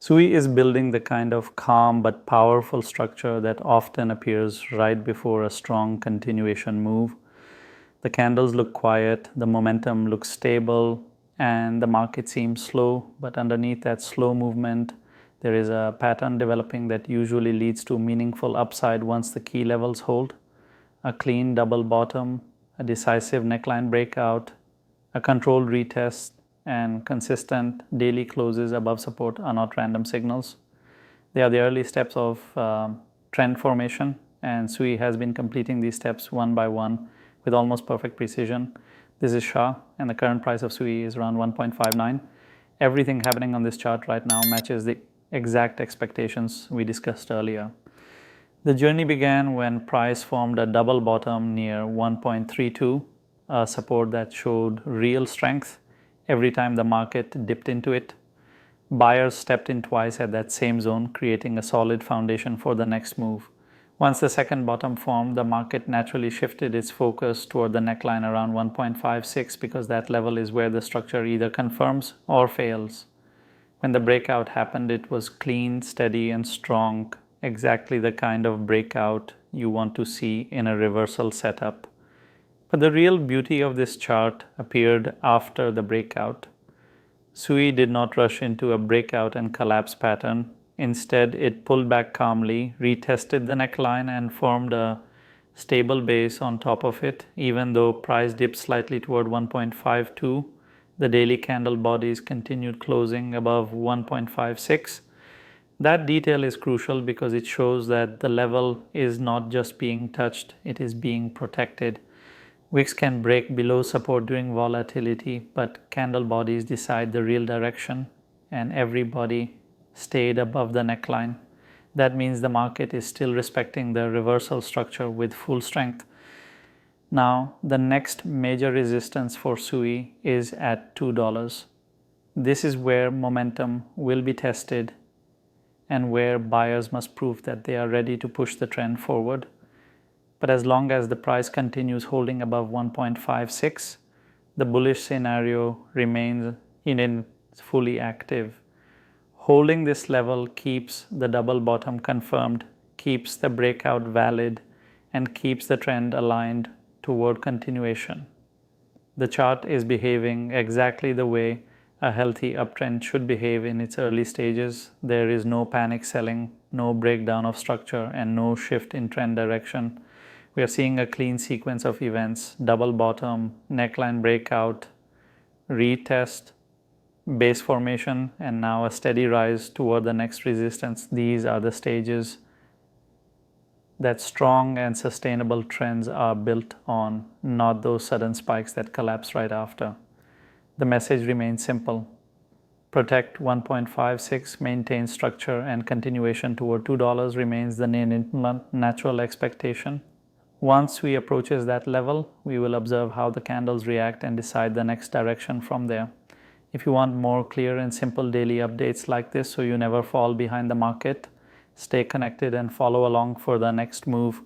SUI is building the kind of calm but powerful structure that often appears right before a strong continuation move. The candles look quiet, the momentum looks stable, and the market seems slow, but underneath that slow movement, there is a pattern developing that usually leads to meaningful upside once the key levels hold. A clean double bottom, a decisive neckline breakout, a controlled retest, and consistent daily closes above support are not random signals. They are the early steps of trend formation, and SUI has been completing these steps one by one with almost perfect precision. This is Shah, and the current price of SUI is around 1.59. Everything happening on this chart right now matches the exact expectations we discussed earlier. The journey began when price formed a double bottom near 1.32, a support that showed real strength every time the market dipped into it. Buyers stepped in twice at that same zone, creating a solid foundation for the next move. Once the second bottom formed, the market naturally shifted its focus toward the neckline around 1.56 because that level is where the structure either confirms or fails. When the breakout happened, it was clean, steady, and strong, exactly the kind of breakout you want to see in a reversal setup. But the real beauty of this chart appeared after the breakout. SUI did not rush into a breakout and collapse pattern. Instead, it pulled back calmly, retested the neckline, and formed a stable base on top of it. Even though price dipped slightly toward 1.52, the daily candle bodies continued closing above 1.56. That detail is crucial because it shows that the level is not just being touched, it is being protected. Wicks can break below support during volatility, but candle bodies decide the real direction, and every body stayed above the neckline. That means the market is still respecting the reversal structure with full strength. Now, the next major resistance for SUI is at $2. This is where momentum will be tested and where buyers must prove that they are ready to push the trend forward. But as long as the price continues holding above 1.56, the bullish scenario remains fully active. Holding this level keeps the double bottom confirmed, keeps the breakout valid, and keeps the trend aligned toward continuation. The chart is behaving exactly the way a healthy uptrend should behave in its early stages. There is no panic selling, no breakdown of structure, and no shift in trend direction. We are seeing a clean sequence of events: double bottom, neckline breakout, retest, base formation, and now a steady rise toward the next resistance. These are the stages that strong and sustainable trends are built on, not those sudden spikes that collapse right after. The message remains simple: protect 1.56, maintain structure, and continuation toward $2 remains the natural expectation. Once we approaches that level, we will observe how the candles react and decide the next direction from there. If you want more clear and simple daily updates like this so you never fall behind the market, stay connected and follow along for the next move.